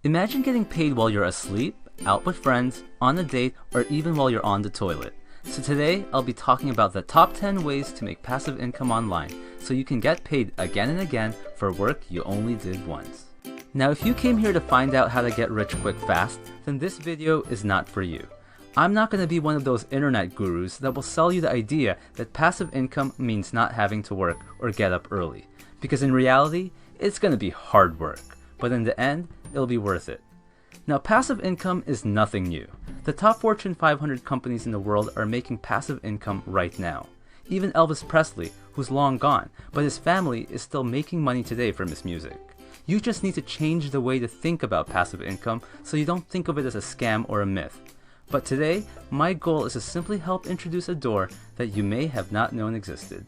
Imagine getting paid while you're asleep, out with friends, on a date, or even while you're on the toilet. So today, I'll be talking about the top 10 ways to make passive income online, so you can get paid again and again for work you only did once. Now, if you came here to find out how to get rich quick fast, then this video is not for you. I'm not going to be one of those internet gurus that will sell you the idea that passive income means not having to work or get up early. Because in reality, it's going to be hard work, but in the end, it'll be worth it. Now, passive income is nothing new. The top Fortune 500 companies in the world are making passive income right now. Even Elvis Presley, who's long gone, but his family is still making money today from his music. You just need to change the way to think about passive income so you don't think of it as a scam or a myth. But today, my goal is to simply help introduce a door that you may have not known existed.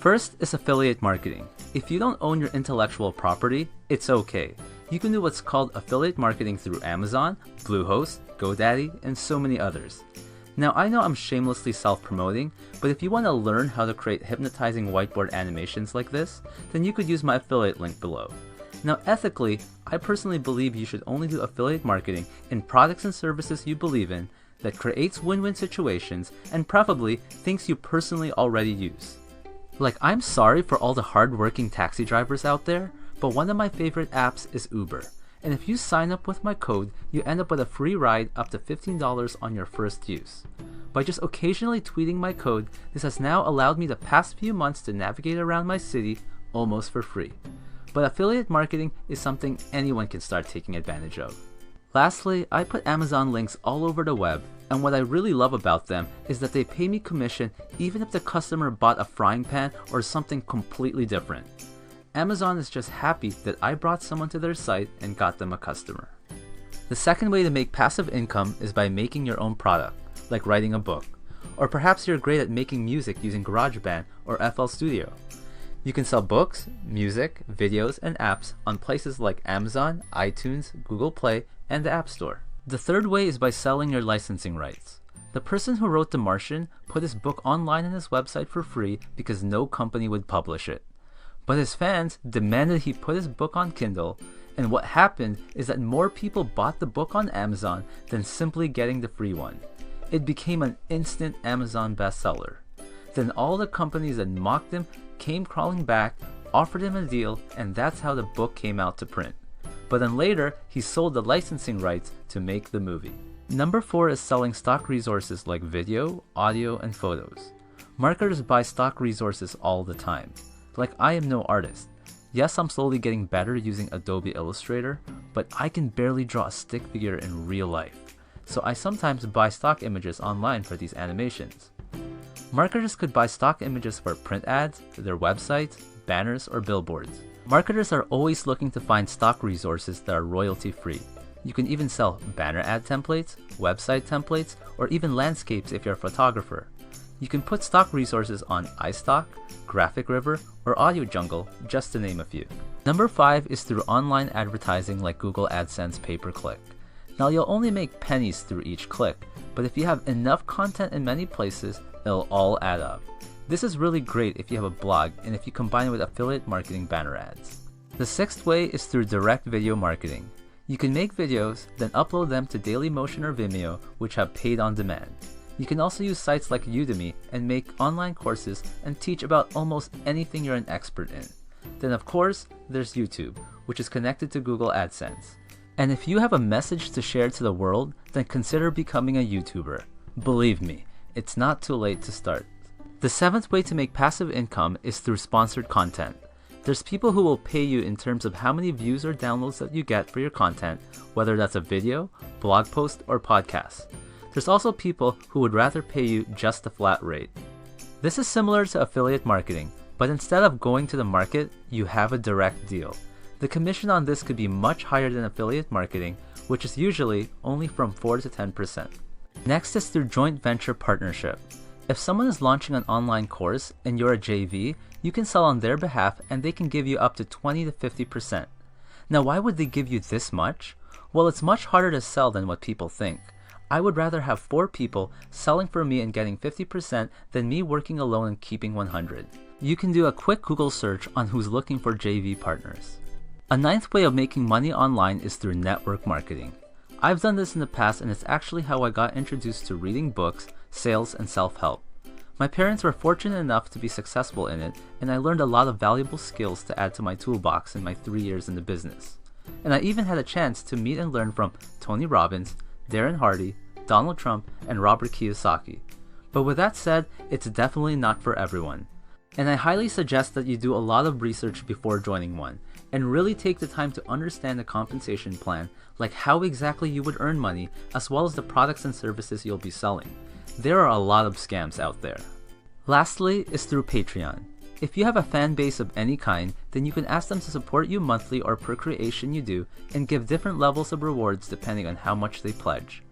First is affiliate marketing. If you don't own your intellectual property, it's okay. You can do what's called affiliate marketing through Amazon, Bluehost, GoDaddy, and so many others. Now, I know I'm shamelessly self-promoting, but if you want to learn how to create hypnotizing whiteboard animations like this, then you could use my affiliate link below. Now, ethically, I personally believe you should only do affiliate marketing in products and services you believe in that creates win-win situations and preferably things you personally already use. Like, I'm sorry for all the hard-working taxi drivers out there, but one of my favorite apps is Uber. And if you sign up with my code, you end up with a free ride up to $15 on your first use. By just occasionally tweeting my code, this has now allowed me the past few months to navigate around my city almost for free. But affiliate marketing is something anyone can start taking advantage of. Lastly, I put Amazon links all over the web, and what I really love about them is that they pay me commission even if the customer bought a frying pan or something completely different. Amazon is just happy that I brought someone to their site and got them a customer. The second way to make passive income is by making your own product, like writing a book. Or perhaps you're great at making music using GarageBand or FL Studio. You can sell books, music, videos, and apps on places like Amazon, iTunes, Google Play, and the App Store. The third way is by selling your licensing rights. The person who wrote The Martian put his book online on his website for free because no company would publish it. But his fans demanded he put his book on Kindle, and what happened is that more people bought the book on Amazon than simply getting the free one. It became an instant Amazon bestseller. Then all the companies that mocked him came crawling back, offered him a deal, and that's how the book came out to print. But then later, he sold the licensing rights to make the movie. Number 4 is selling stock resources like video, audio, and photos. Marketers buy stock resources all the time. Like, I am no artist. Yes, I'm slowly getting better using Adobe Illustrator, but I can barely draw a stick figure in real life. So I sometimes buy stock images online for these animations. Marketers could buy stock images for print ads, their websites, banners, or billboards. Marketers are always looking to find stock resources that are royalty-free. You can even sell banner ad templates, website templates, or even landscapes if you're a photographer. You can put stock resources on iStock, Graphic River, or Audio Jungle, just to name a few. Number 5 is through online advertising like Google AdSense pay-per-click. Now, you'll only make pennies through each click, but if you have enough content in many places, it'll all add up. This is really great if you have a blog and if you combine it with affiliate marketing banner ads. The 6th way is through direct video marketing. You can make videos, then upload them to Dailymotion or Vimeo, which have paid on demand. You can also use sites like Udemy and make online courses and teach about almost anything you're an expert in. Then of course, there's YouTube, which is connected to Google AdSense. And if you have a message to share to the world, then consider becoming a YouTuber. Believe me, it's not too late to start. The 7th way to make passive income is through sponsored content. There's people who will pay you in terms of how many views or downloads that you get for your content, whether that's a video, blog post, or podcast. There's also people who would rather pay you just a flat rate. This is similar to affiliate marketing, but instead of going to the market, you have a direct deal. The commission on this could be much higher than affiliate marketing, which is usually only from 4 to 10%. Next is through joint venture partnership. If someone is launching an online course and you're a JV, you can sell on their behalf and they can give you up to 20 to 50%. Now, why would they give you this much? Well, it's much harder to sell than what people think. I would rather have 4 people selling for me and getting 50% than me working alone and keeping 100. You can do a quick Google search on who's looking for JV partners. A ninth way of making money online is through network marketing. I've done this in the past, and it's actually how I got introduced to reading books, sales, and self-help. My parents were fortunate enough to be successful in it, and I learned a lot of valuable skills to add to my toolbox in my 3 years in the business. And I even had a chance to meet and learn from Tony Robbins, Darren Hardy, Donald Trump, and Robert Kiyosaki. But with that said, it's definitely not for everyone. And I highly suggest that you do a lot of research before joining one, and really take the time to understand the compensation plan, like how exactly you would earn money, as well as the products and services you'll be selling. There are a lot of scams out there. Lastly is through Patreon. If you have a fan base of any kind, then you can ask them to support you monthly or per creation you do, and give different levels of rewards depending on how much they pledge.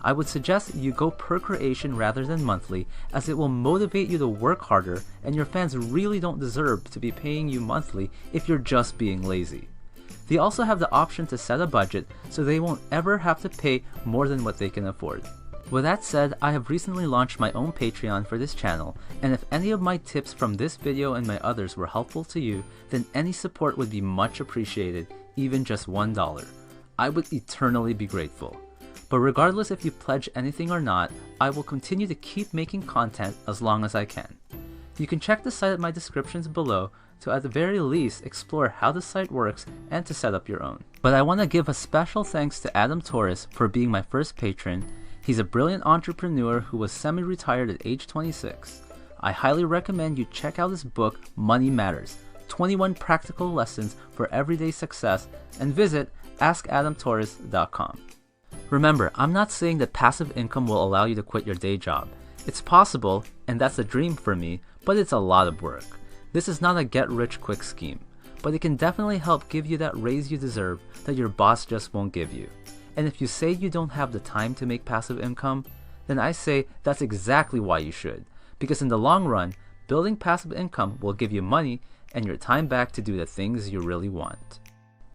I would suggest you go per creation rather than monthly, as it will motivate you to work harder, and your fans really don't deserve to be paying you monthly if you're just being lazy. They also have the option to set a budget, so they won't ever have to pay more than what they can afford. With that said, I have recently launched my own Patreon for this channel, and if any of my tips from this video and my others were helpful to you, then any support would be much appreciated, even just $1. I would eternally be grateful. But regardless if you pledge anything or not, I will continue to keep making content as long as I can. You can check the site at my descriptions below to at the very least explore how the site works and to set up your own. But I want to give a special thanks to Adam Torres for being my first patron. He's a brilliant entrepreneur who was semi-retired at age 26. I highly recommend you check out his book, Money Matters, 21 Practical Lessons for Everyday Success, and visit askadamtorres.com. Remember, I'm not saying that passive income will allow you to quit your day job. It's possible, and that's a dream for me, but it's a lot of work. This is not a get-rich-quick scheme, but it can definitely help give you that raise you deserve that your boss just won't give you. And if you say you don't have the time to make passive income, then I say that's exactly why you should. Because in the long run, building passive income will give you money and your time back to do the things you really want.